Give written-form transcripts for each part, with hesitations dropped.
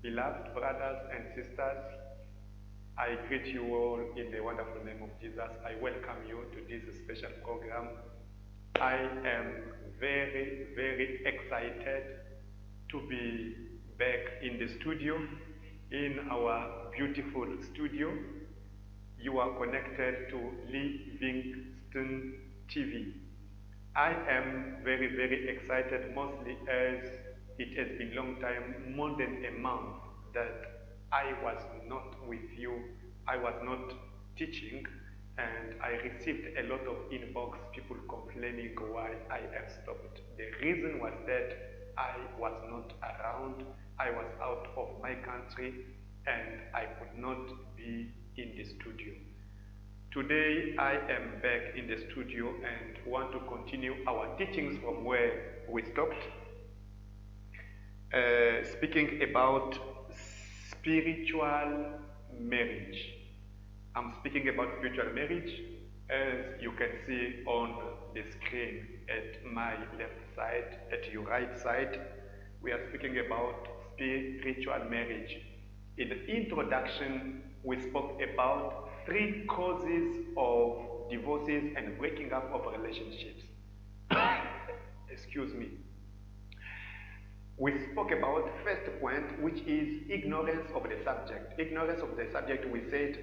Beloved brothers and sisters, I greet you all in the wonderful name of Jesus. I welcome you to this special program. I am very, very excited to be back in the studio, in our beautiful studio. You are connected to Livingston TV. I am very, very excited, mostly as it has been a long time, more than a month, that I was not with you, I was not teaching, and I received a lot of inbox, people complaining why I have stopped. The reason was that I was not around, I was out of my country, and I could not be in the studio. Today I am back in the studio and want to continue our teachings from where we stopped, speaking about spiritual marriage. I'm speaking about spiritual marriage, as you can see on the screen at my left side, at your right side. We are speaking about spiritual marriage. In the introduction, we spoke about 3 causes of divorces and breaking up of relationships. Excuse me. We spoke about first point, which is ignorance of the subject. Ignorance of the subject, we said,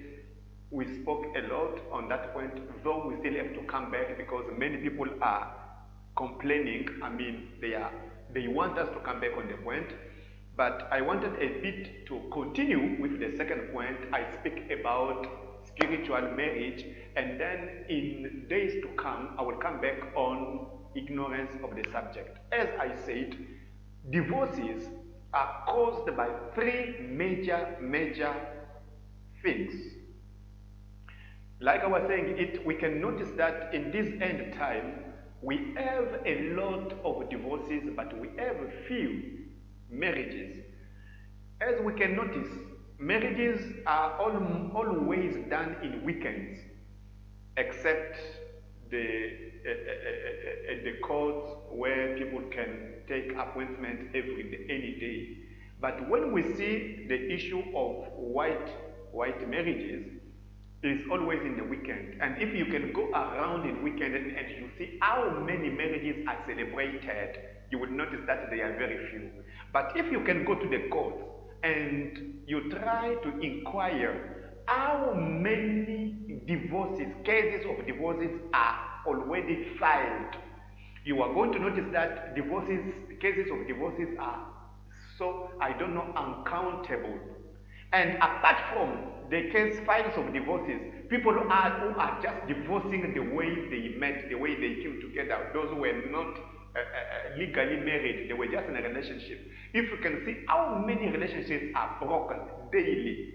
we spoke a lot on that point, though we still have to come back because many people are complaining. I mean, they want us to come back on the point. But I wanted a bit to continue with the second point. I speak about spiritual marriage, and then in days to come, I will come back on ignorance of the subject. As I said, divorces are caused by 3 major things. Like I was saying, we can notice that in this end time, we have a lot of divorces, but we have few marriages. As we can notice, marriages are always done in weekends, except the courts where people can take appointment any day. But when we see the issue of white marriages, is always in the weekend. And if you can go around in weekend and you see how many marriages are celebrated, you will notice that they are very few. But if you can go to the court and you try to inquire how many cases of divorces are already filed, you are going to notice that cases of divorces are uncountable. And apart from the files of divorces, people who are just divorcing the way they met, the way they came together, those who were not legally married, they were just in a relationship. If you can see how many relationships are broken daily,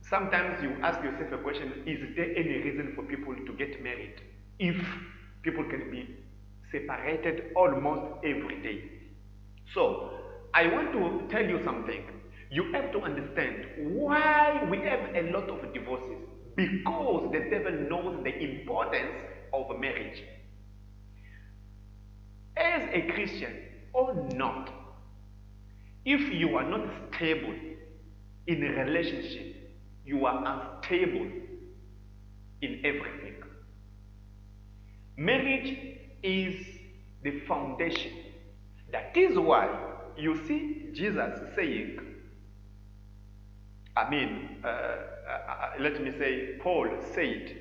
sometimes you ask yourself a question, is there any reason for people to get married if people can be separated almost every day? So, I want to tell you something. You have to understand why we have a lot of divorces. Because the devil knows the importance of marriage. As a Christian or not, if you are not stable in a relationship, you are unstable in everything. Marriage is the foundation. That is why you see Jesus saying, Paul said,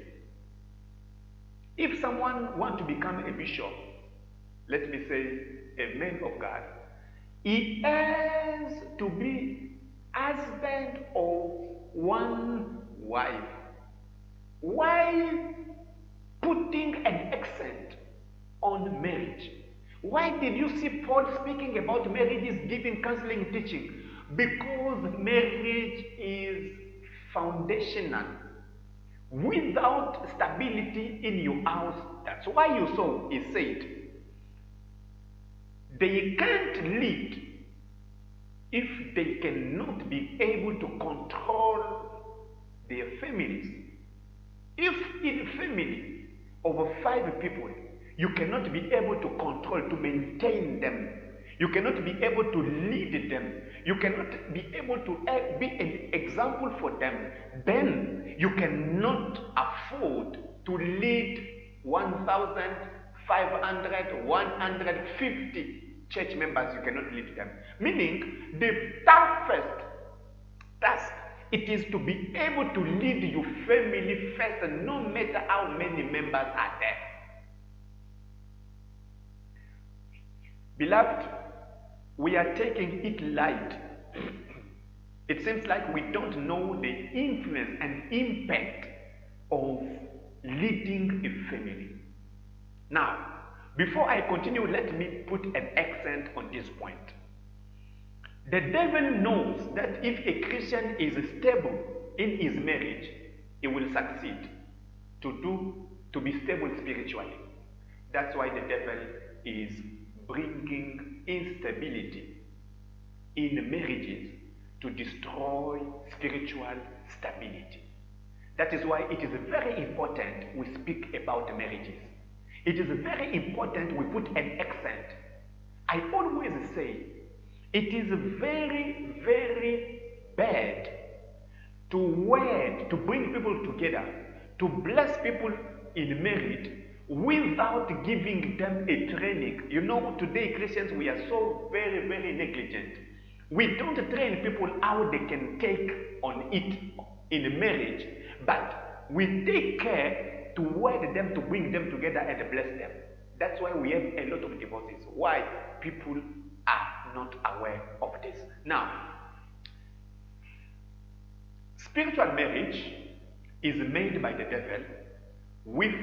if someone wants to become a bishop, let me say a man of God, he has to be husband of one wife. Why putting an accent on marriage? Why did you see Paul speaking about marriages, giving counseling, teaching? Because marriage is foundational. Without stability in your house, that's why you saw, he said, they can't lead if they cannot be able to control their families. If in a family over 5 people, you cannot be able to control, to maintain them, You cannot be able to lead them. You cannot be able to be an example for them. Then you cannot afford to lead 1,500, 150 church members. You cannot lead them. Meaning, the toughest task, it is to be able to lead your family first, no matter how many members are there. Beloved, we are taking it light. It seems like we don't know the influence and impact of leading a family. Now, before I continue, let me put an accent on this point. The devil knows that if a Christian is stable in his marriage, he will succeed to be stable spiritually. That's why the devil is bringing instability in marriages to destroy spiritual stability. That is why it is very important we speak about marriages. It is very important we put an accent. I always say it is very, very bad to bring people together, to bless people in marriage without giving them a training. You know, today Christians, we are so very, very negligent. We don't train people how they can take on it in marriage, but we take care to wed them, to bring them together and bless them. That's why we have a lot of divorces. Why? People are not aware of this. Now, spiritual marriage is made by the devil with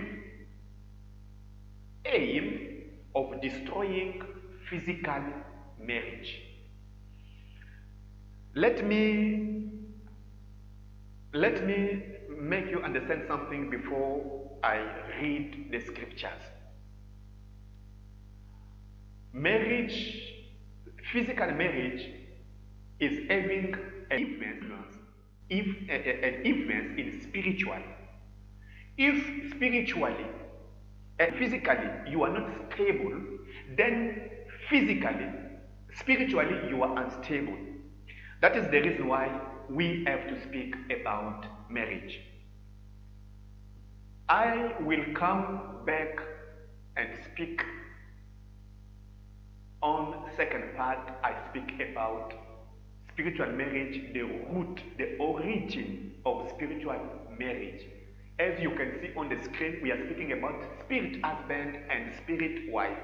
aim of destroying physical marriage. Let me make you understand something before I read the scriptures. Marriage, physical marriage, is having an influence in spiritual. If spiritually and physically you are not stable, then physically, spiritually you are unstable. That is the reason why we have to speak about marriage. I will come back and speak on second part. I speak about spiritual marriage, the root, the origin of spiritual marriage. As you can see on the screen, we are speaking about spirit husband and spirit wife.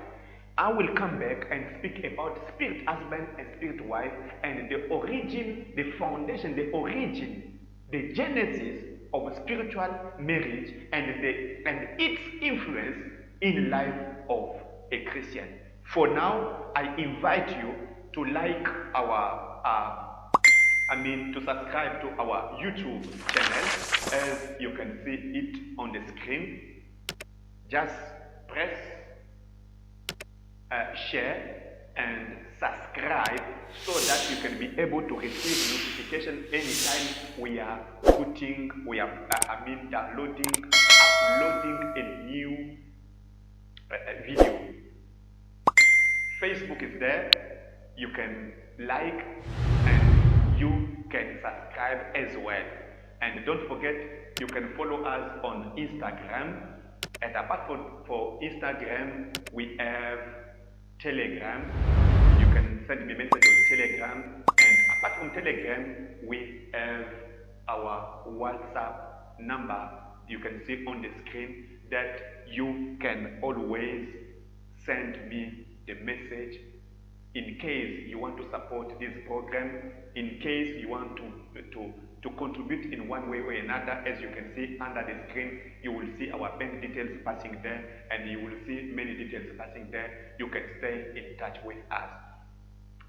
I will come back and speak about spirit husband and spirit wife and the origin, the foundation, the origin, the genesis of spiritual marriage and its influence in life of a Christian. For now, I invite you to like to subscribe to our YouTube channel. As you can see it on the screen, just press share and subscribe so that you can be able to receive notification anytime we are downloading, uploading a new video. Facebook is there. You can like and you can subscribe as well. And don't forget, you can follow us on Instagram. And apart from Instagram, we have Telegram. You can send me a message on Telegram. And apart from Telegram, we have our WhatsApp number. You can see on the screen that you can always send me the message in case you want to support this program, in case you want to contribute in one way or another. As you can see under the screen, you will see our bank details passing there, and you will see many details passing there. You can stay in touch with us.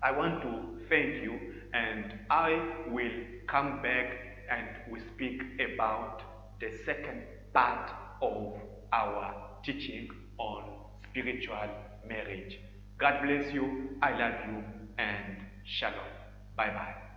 I want to thank you, and I will come back and we speak about the second part of our teaching on spiritual marriage. God bless you. I love you, and shalom. Bye-bye.